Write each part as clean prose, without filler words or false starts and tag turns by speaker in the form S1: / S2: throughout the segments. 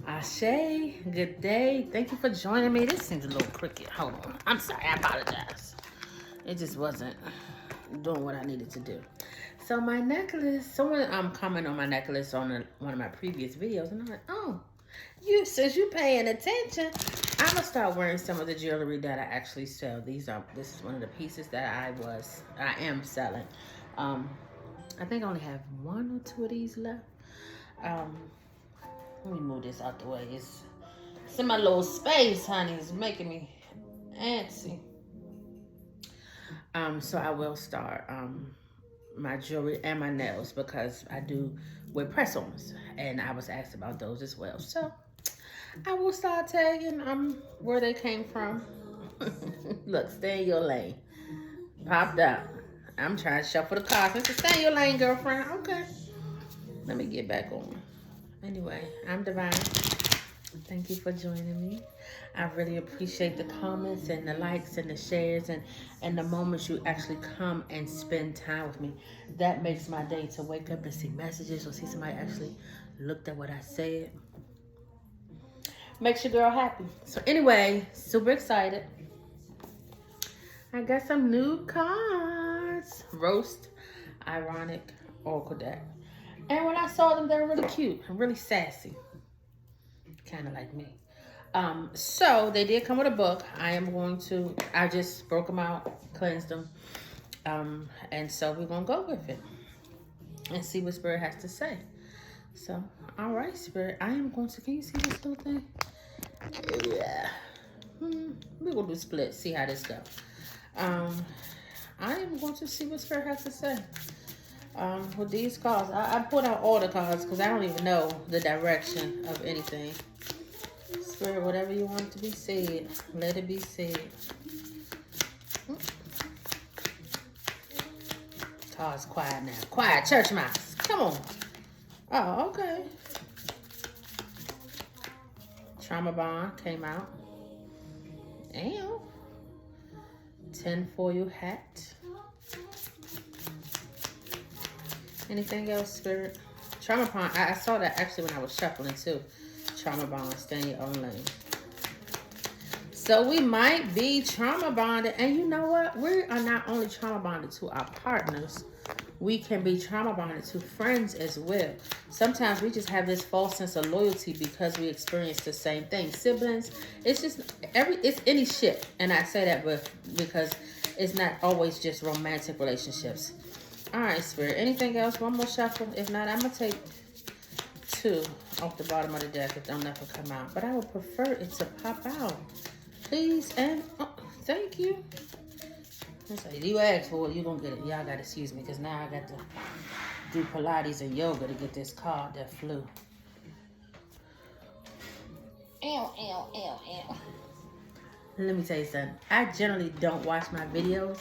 S1: Ashe, good day. Thank you for joining me. This seems a little crooked. Hold on. I'm sorry. I apologize. It just wasn't doing what I needed to do. So my necklace, someone commented on my necklace on one of my previous videos, and I'm like, oh, since you paying attention, I'm gonna start wearing some of the jewelry that I actually sell. This is one of the pieces that I am selling. I think I only have one or two of these left. Let me move this out the way. It's in my little space, honey. It's making me antsy. So I will start my jewelry and my nails because I do wear press-ons, and I was asked about those as well. So I will start tagging where they came from. Look, stay in your lane. Popped up. I'm trying to shuffle the cards. I said, stay in your lane, girlfriend. Okay. Let me get back on. Anyway, I'm Divine. Thank you for joining me. I really appreciate the comments and the likes and the shares and the moments you actually come and spend time with me. That makes my day to wake up and see messages or see somebody actually looked at what I said. Makes your girl happy. So anyway, super excited. I got some new cards. Roast, Ironic, Oracle deck. And when I saw them, they were really cute and really sassy. Kind of like me. So they did come with a book. I just broke them out, cleansed them. And so we're going to go with it and see what Spirit has to say. So, all right, Spirit. Can you see this little thing? Yeah. We're going to do split, see how this goes. I am going to see what Spirit has to say. With these cards, I put out all the cards because I don't even know the direction of anything. Spirit, whatever you want to be said, let it be said. Cards quiet now. Quiet, church mouse. Come on. Oh, okay. Trauma Bond came out. And tinfoil hat. Anything else, Spirit? Trauma Bond, I saw that actually when I was shuffling too. Trauma Bond, stay in your own lane. So we might be trauma bonded. And you know what? We are not only trauma bonded to our partners. We can be trauma bonded to friends as well. Sometimes we just have this false sense of loyalty because we experience the same thing. Siblings, it's just it's any shit. And I say that because it's not always just romantic relationships. All right, Spirit. Anything else? One more shuffle. If not, I'm going to take two off the bottom of the deck if they'll never come out. But I would prefer it to pop out. Please and thank you. You asked for it, you're going to get it. Y'all got to excuse me because now I got to do Pilates and yoga to get this card that flew. Ew. Let me tell you something. I generally don't watch my videos.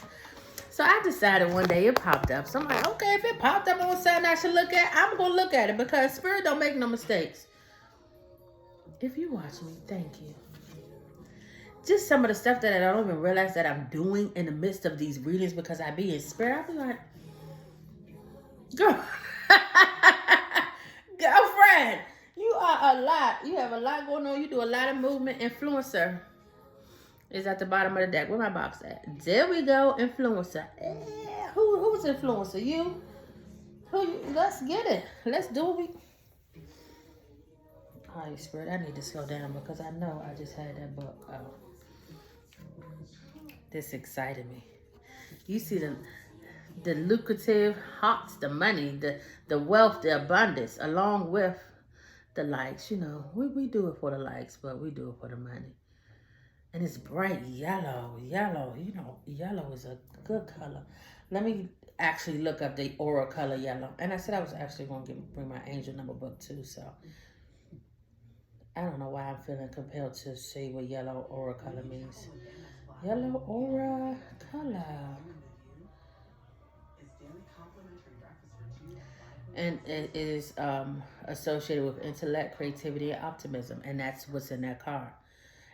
S1: So I decided one day it popped up. So I'm like, okay, if it popped up on something I should look at, I'm going to look at it because Spirit don't make no mistakes. If you watch me, thank you. Just some of the stuff that I don't even realize that I'm doing in the midst of these readings because I be in Spirit. I be like, girl, girlfriend, you are a lot. You have a lot going on. You do a lot of movement. Influencer is at the bottom of the deck. Where my box at? There we go. Influencer. Who's influencer? You? Let's get it. Let's do it. All right, Spirit, I need to slow down because I know I just had that book. Oh. This excited me. You see the lucrative hearts, the money, the wealth, the abundance, along with the likes. You know, we do it for the likes, but we do it for the money. And it's bright yellow. Yellow, you know, yellow is a good color. Let me actually look up the aura color yellow. And I said I was actually going to bring my angel number book too, so I don't know why I'm feeling compelled to say what yellow aura color means. Yellow aura color. And it is associated with intellect, creativity, and optimism. And that's what's in that card.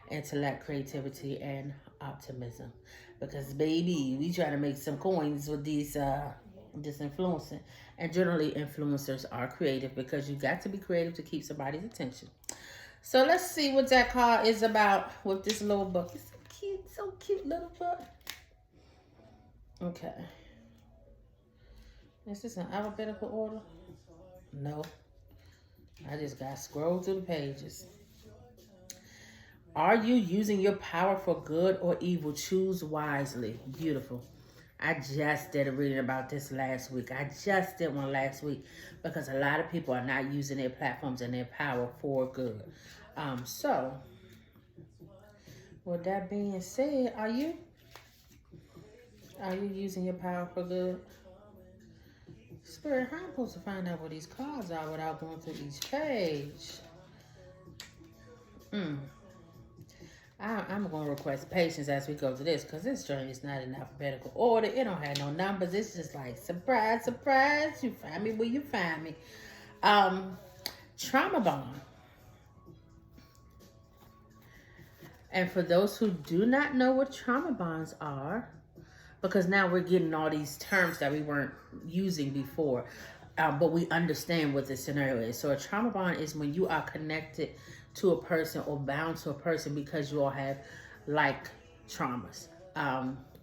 S1: Intellect, creativity, and optimism. Because, baby, we try to make some coins with these this influencing. And generally, influeers are creative because you got to be creative to keep somebody's attention. So let's see what that card is about with this little book. It's so cute little book. Okay. Is this in alphabetical order? No. I just got to scroll through the pages. Are you using your power for good or evil? Choose wisely. Beautiful. I just did a reading about this last week. I just did one last week because a lot of people are not using their platforms and their power for good. So, with that being said, are you using your power for good? Spirit, how am I supposed to find out what these cards are without going through each page? I'm going to request patience as we go through this because this journey is not in alphabetical order. It don't have no numbers. It's just like, surprise, surprise. You find me where you find me. Trauma bond. And for those who do not know what trauma bonds are, because now we're getting all these terms that we weren't using before, but we understand what the scenario is. So a trauma bond is when you are connected to a person or bound to a person because you all have like traumas.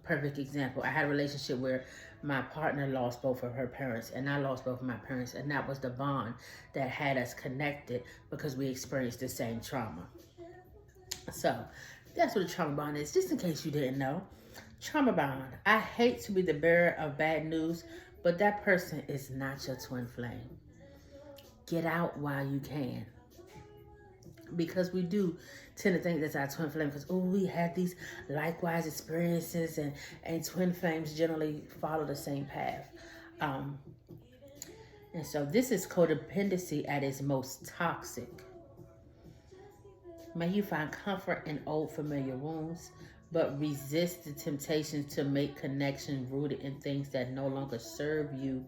S1: Perfect example. I had a relationship where my partner lost both of her parents and I lost both of my parents, and that was the bond that had us connected because we experienced the same trauma. So that's what a trauma bond is, just in case you didn't know. Trauma bond. I hate to be the bearer of bad news, but that person is not your twin flame. Get out while you can. Because we do tend to think that's our twin flame because, oh, we had these likewise experiences, and twin flames generally follow the same path. And so this is codependency at its most toxic. May you find comfort in old familiar wounds, but resist the temptation to make connection rooted in things that no longer serve you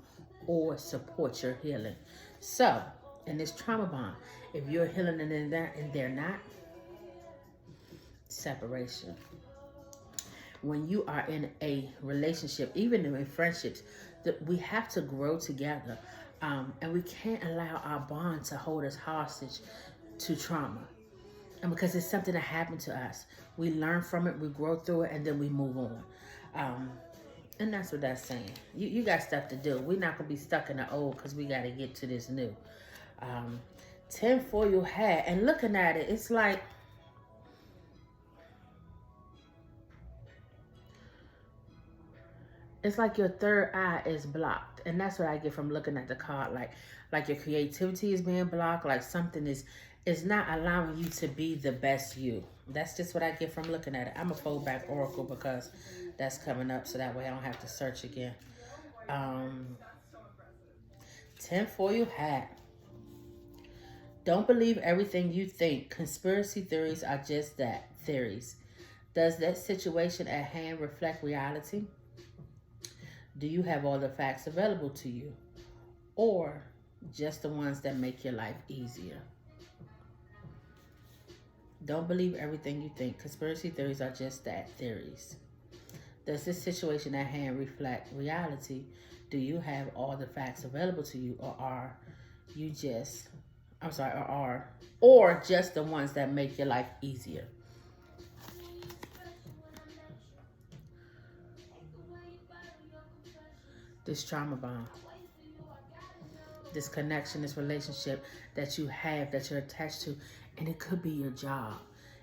S1: or support your healing. So, in this trauma bond, if you're healing and they're not, separation. When you are in a relationship, even in friendships, we have to grow together. And we can't allow our bond to hold us hostage to trauma. And because it's something that happened to us, we learn from it, we grow through it, and then we move on. And that's what that's saying. You got stuff to do. We're not going to be stuck in the old because we got to get to this new. Tinfoil hat. And looking at it, it's like, your third eye is blocked. And that's what I get from looking at the card. Like your creativity is being blocked. Like something is not allowing you to be the best you. That's just what I get from looking at it. I'm a fold back oracle because that's coming up, so that way I don't have to search again. Tinfoil hat. Don't believe everything you think. Conspiracy theories are just that, theories. Does that situation at hand reflect reality? Do you have all the facts available to you? Or just the ones that make your life easier? Don't believe everything you think. Conspiracy theories are just that, theories. Does this situation at hand reflect reality? Do you have all the facts available to you, or are you just, or just the ones that make your life easier? This trauma bond, this connection, this relationship that you have, that you're attached to, and it could be your job,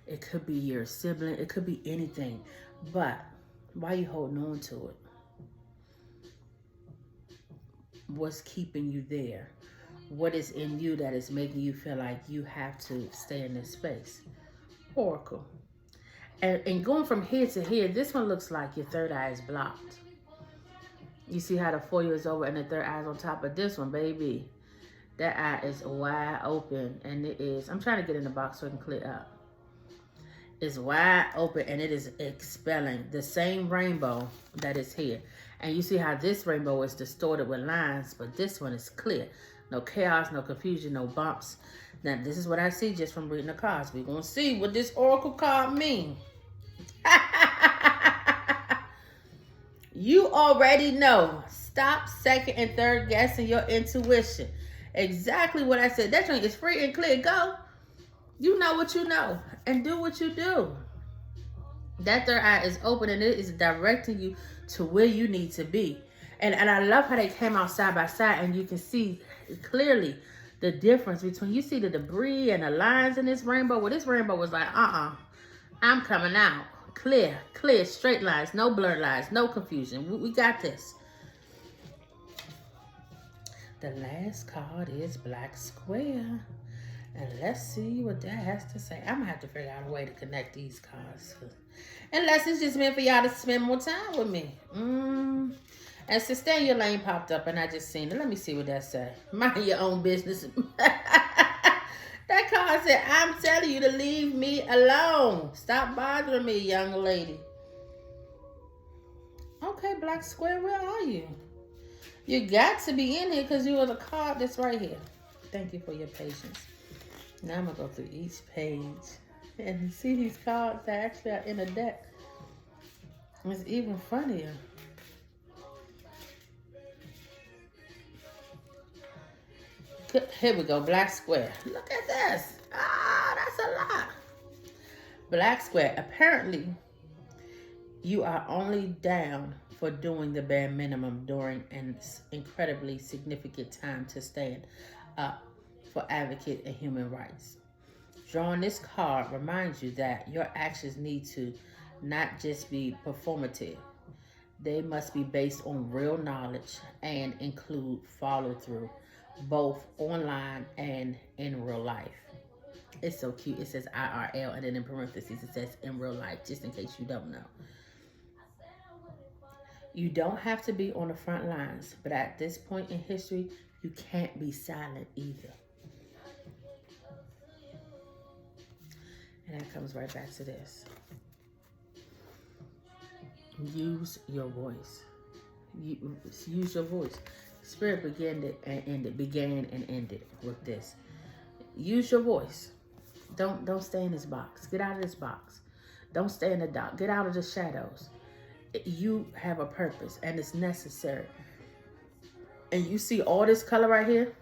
S1: it could be your sibling, it could be anything, but why are you holding on to it? What's keeping you there? What is in you that is making you feel like you have to stay in this space? Oracle. And going from here to here, this one looks like your third eye is blocked. You see how the foil is over and the third eye is on top of this one, baby. That eye is wide open, and it is, I'm trying to get in the box so I can clear up. It's wide open, and it is expelling the same rainbow that is here. And you see how this rainbow is distorted with lines, but this one is clear. No chaos, no confusion, no bumps. Now, this is what I see just from reading the cards. We're going to see what this oracle card means. You already know. Stop second and third guessing your intuition. Exactly what I said. That drink is free and clear. Go. You know what you know and do what you do. That third eye is open and it is directing you to where you need to be. And I love how they came out side by side and you can see clearly the difference between, you see the debris and the lines in this rainbow. Well, this rainbow was like, I'm coming out. Clear, straight lines, no blurred lines, no confusion. We got this. The last card is Black Square. And let's see what that has to say. I'm going to have to figure out a way to connect these cards. Unless it's just meant for y'all to spend more time with me. And Sustain Your Lane popped up and I just seen it. Let me see what that said. Mind your own business. That card said, I'm telling you to leave me alone. Stop bothering me, young lady. Okay, Black Square, where are you? You got to be in here because you are the card that's right here. Thank you for your patience. Now I'm going to go through each page and see these cards that actually are in a deck. It's even funnier. Here we go, Black Square. Look at this. That's a lot. Black Square. Apparently, you are only down for doing the bare minimum during an incredibly significant time to stand up for advocate and human rights. Drawing this card reminds you that your actions need to not just be performative. They must be based on real knowledge and include follow-through, both online and in real life. It's so cute. It says IRL and then in parentheses it says in real life, just in case you don't know. You don't have to be on the front lines, but at this point in history, you can't be silent either. And that comes right back to this. Use your voice. Use your voice. Spirit began and ended with this. Use your voice. Don't stay in this box. Get out of this box. Don't stay in the dark. Get out of the shadows. You have a purpose and it's necessary. And you see all this color right here?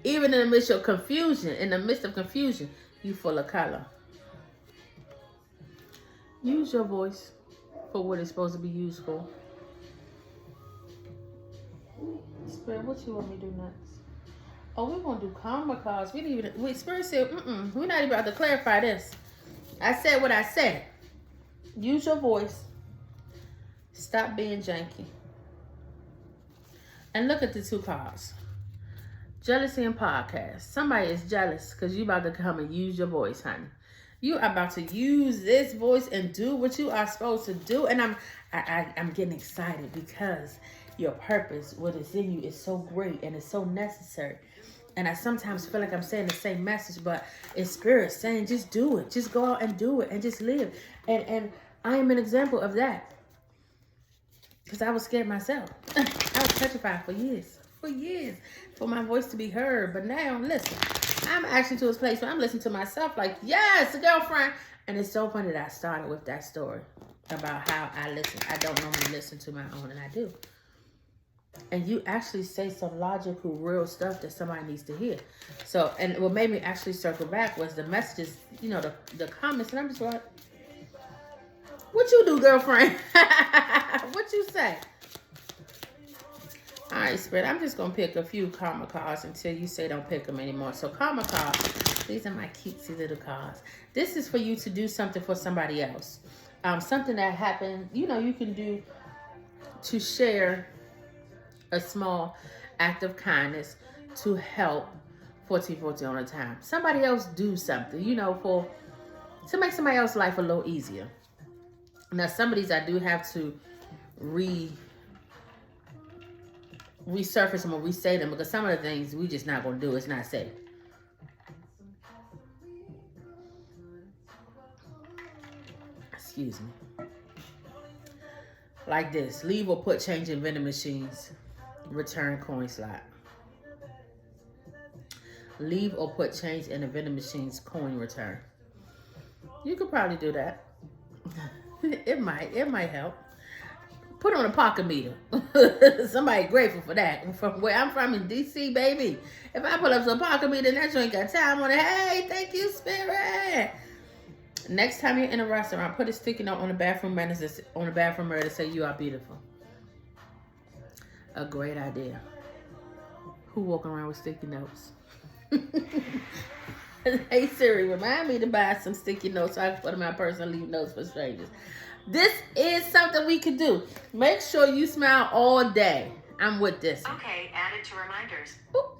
S1: Even in the midst of confusion, you full of color. Use your voice for what it's supposed to be used for. Spirit, what you want me to do next? Oh, we're going to do karma cards. Spirit said, we're not even about to clarify this. I said what I said. Use your voice. Stop being janky. And look at the two cards. Jealousy and podcast. Somebody is jealous because you about to come and use your voice, honey. You are about to use this voice and do what you are supposed to do. And I'm getting excited because your purpose, what is in you, is so great and it's so necessary. And I sometimes feel like I'm saying the same message, but it's Spirit saying, just do it. Just go out and do it and just live. And I am an example of that. Because I was scared myself. I was petrified for years, for my voice to be heard. But now, listen, I'm actually to a place where I'm listening to myself like, yes, girlfriend. And it's so funny that I started with that story about how I listen. I don't normally listen to my own, and I do. And you actually say some logical, real stuff that somebody needs to hear. So, and what made me actually circle back was the messages, the comments. And I'm just like, what you do, girlfriend? What you say? All right, Spirit, I'm just going to pick a few karma cards until you say don't pick them anymore. So karma cards, these are my cutesy little cards. This is for you to do something for somebody else. Something that happened, you can do to share a small act of kindness to help 1414 on a time. Somebody else do something, to make somebody else's life a little easier. Now, some of these I do have to resurface them or re-say them because some of the things we just not going to do. It's not safe. Excuse me. Like this. Leave or put change in vending machines. Return coin slot. Leave or put change in the vending machine's coin return. You could probably do that. It might help. Put on a pocket meter. Somebody grateful for that. From where I'm from in DC, baby. If I pull up some pocket meter and that joint got time on it, hey, thank you, Spirit. Next time you're in a restaurant, put a sticky note on the bathroom mirror to say you are beautiful. A great idea. Who walking around with sticky notes? Hey Siri, remind me to buy some sticky notes so I can put in my purse and leave notes for strangers. This is something we can do. Make sure you smile all day. I'm with this.
S2: Okay, add it to reminders.
S1: Boop.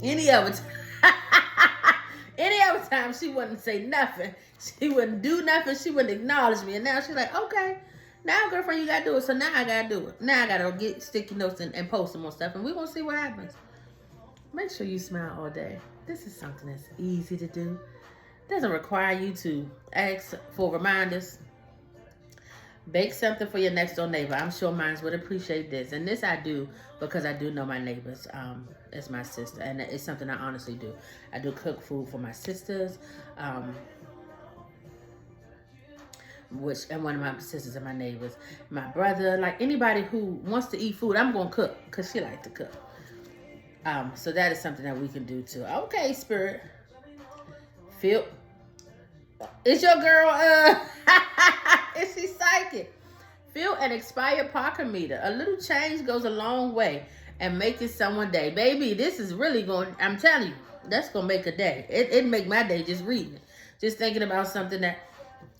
S1: Any other time she wouldn't say nothing. She wouldn't do nothing. She wouldn't acknowledge me. And now she's like, okay, now girlfriend, you gotta do it. So now I gotta do it. Now I gotta get sticky notes and post them on stuff. And we're gonna see what happens. Make sure you smile all day. This is something that's easy to do. Doesn't require you to ask for reminders. Bake something for your next door neighbor. I'm sure mine would appreciate this. And this I do because I do know my neighbors. It's my sister. And it's something I honestly do. I do cook food for my sisters. And one of my sisters and my neighbors. My brother. Like anybody who wants to eat food, I'm going to cook. Because she likes to cook. So that is something that we can do too. Okay, Spirit. Feel. It's your girl. Is she psychic? Fill an expired pocket meter. A little change goes a long way and making someone day. Baby, this is really going, I'm telling you, that's going to make a day. It make my day just reading it. Just thinking about something that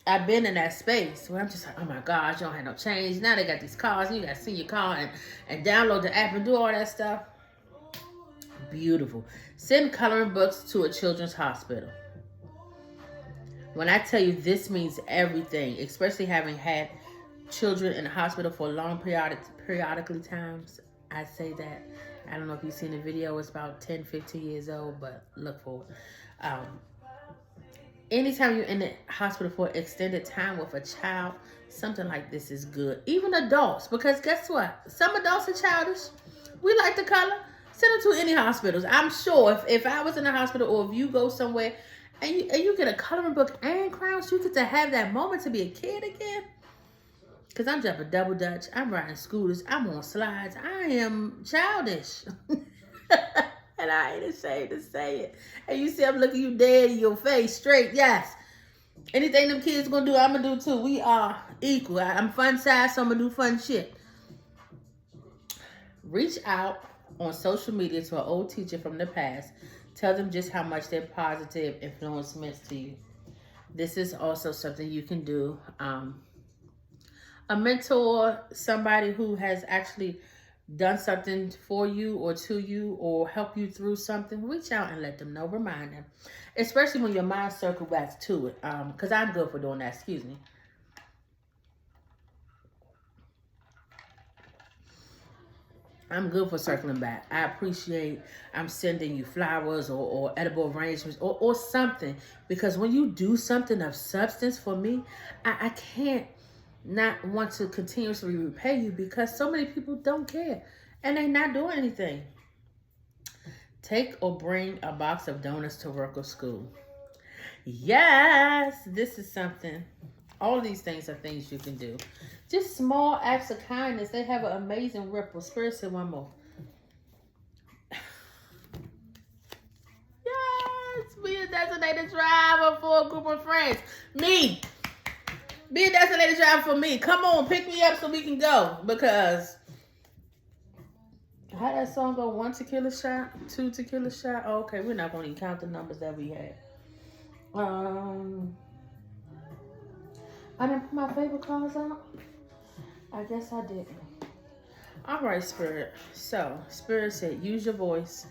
S1: I've been in that space where I'm just like, oh my gosh, you don't have no change. Now they got these cars and you got to see your car and download the app and do all that stuff. Beautiful. Send coloring books to a children's hospital. When I tell you this means everything, especially having had children in the hospital for long periodically times, I say that. I don't know if you've seen the video. It's about 10, 15 years old, but look for it. Anytime you're in the hospital for extended time with a child, something like this is good. Even adults, because guess what? Some adults are childish. We like to color. Send them to any hospitals. I'm sure if I was in a hospital or if you go somewhere and you get a coloring book and crowns, you get to have that moment to be a kid again. Because I'm jumping double dutch. I'm riding scooters. I'm on slides. I am childish. And I ain't ashamed to say it. And you see I'm looking you dead in your face straight. Yes. Anything them kids gonna do, I'm gonna do too. We are equal. I'm fun size, so I'm gonna do fun shit. Reach out on social media to an old teacher from the past. Tell them just how much their positive influence meant to you. This is also something you can do. A mentor, somebody who has actually done something for you or to you or help you through something, reach out and let them know. Remind them. Especially when your mind circle back to it. Because I'm good for doing that. Excuse me. I'm good for circling back. I appreciate I'm sending you flowers or edible arrangements or something. Because when you do something of substance for me, I can't not want to continuously repay you because so many people don't care. And they're not doing anything. Take or bring a box of donuts to work or school. Yes, this is something. All these things are things you can do. Just small acts of kindness. They have an amazing ripple. Spirit said one more. Yes, be a designated driver for a group of friends. Me. Be a designated driver for me. Come on, pick me up so we can go. Because how that song go? 1 tequila shot, 2 tequila shot. Oh, okay, we're not going to even count the numbers that we had. I didn't put my favorite cards out. I guess I didn't. All right, Spirit. So, Spirit said, use your voice.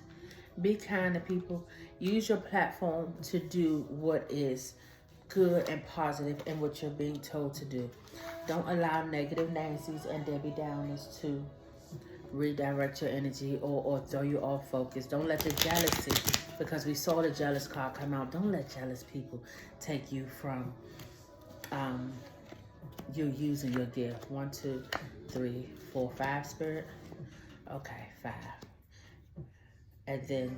S1: Be kind to people. Use your platform to do what is good and positive and what you're being told to do. Don't allow negative Nancy's and Debbie Downers to redirect your energy or throw you off focus. Don't let the jealousy, because we saw the jealous card come out. Don't let jealous people take you from you using your gift. 1, 2, 3, 4, 5, Spirit. Okay, 5. And then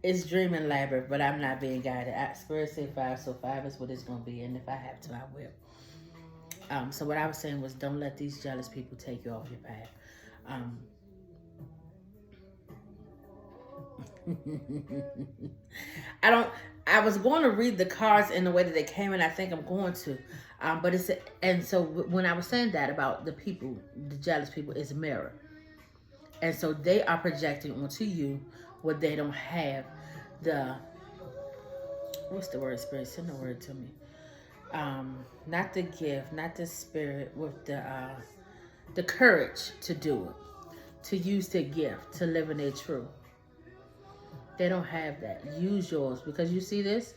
S1: It's Dreaming Labyrinth, but I'm not being guided. Spirit said 5, so 5 is what it's going to be. And if I have to, I will. So what I was saying was, don't let these jealous people take you off your path. I was going to read the cards in the way that they came, and I think I'm going to. But it's, and so when I was saying that about the people, the jealous people, is a mirror. And so they are projecting onto you what they don't have. What's the word, Spirit? Send the word to me. Not the gift, not the spirit, with the courage to do it, to use their gift, to live in their truth. They don't have that. Use yours, because you see this,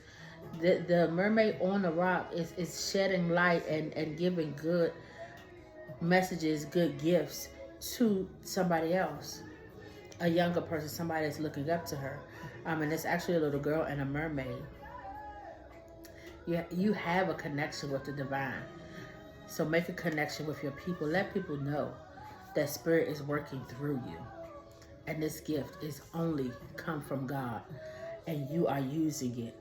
S1: the mermaid on the rock is shedding light and giving good messages, good gifts to somebody else, a younger person, somebody that's looking up to her. And it's actually a little girl and a mermaid. You have a connection with the divine. So make a connection with your people. Let people know that Spirit is working through you. And this gift is only come from God. And you are using it.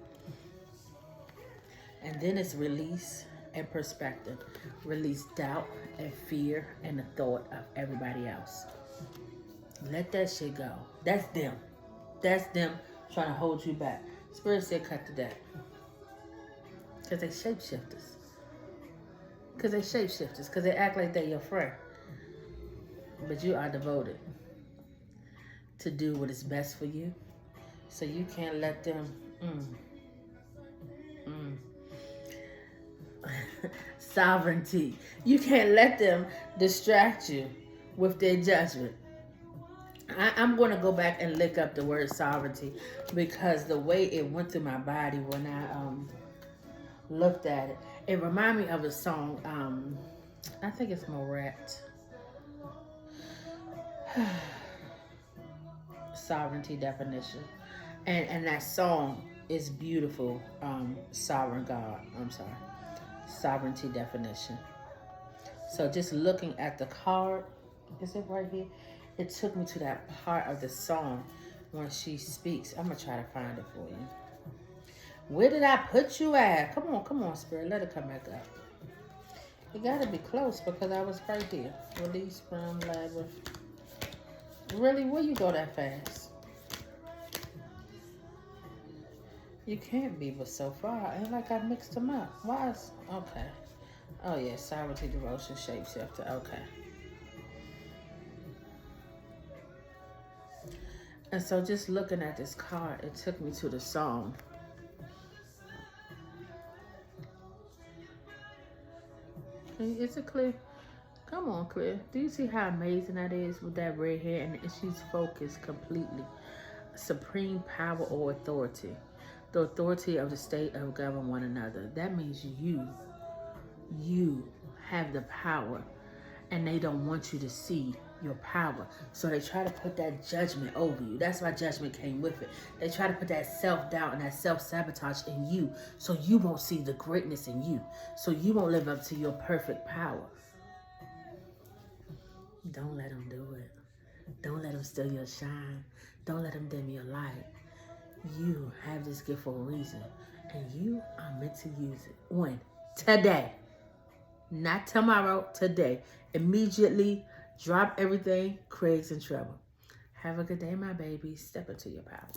S1: And then it's release and perspective. Release doubt and fear and the thought of everybody else. Let that shit go. That's them. That's them trying to hold you back. Spirit said cut the deck. Because they shapeshifters. Because they act like they're your friend. But you are devoted to do what is best for you. So you can't let them... sovereignty. You can't let them distract you with their judgment. I'm going to go back and look up the word sovereignty, because the way it went through my body when I looked at it, it reminded me of a song. I think it's Morat. Sovereignty definition. And that song is beautiful. Sovereign God. I'm sorry. Sovereignty definition. So just looking at the card, is it right here? It took me to that part of the song when she speaks. I'm going to try to find it for you. Where did I put you at? Come on, Spirit. Let it come back up. You got to be close, because I was right there. Release from Labyrinth. Really? Where you go that fast? You can't be but so far. Ain't like I mixed them up. Why is... Okay. Oh, yeah. Sovereignty, devotion, shapeshifter. Okay. And so just looking at this card, it took me to the song. Is it clear? Come on, clear. Do you see how amazing that is with that red hair? And she's focused completely. Supreme power or authority. The authority of the state of govern one another. That means you have the power, and they don't want you to see your power. So they try to put that judgment over you. That's why judgment came with it. They try to put that self-doubt and that self-sabotage in you, so you won't see the greatness in you. So you won't live up to your perfect power. Don't let them do it. Don't let them steal your shine. Don't let them dim your light. You have this gift for a reason, and you are meant to use it. When? Today. Not tomorrow, today. Immediately drop everything. Craig's in trouble. Have a good day, my baby. Step into your power.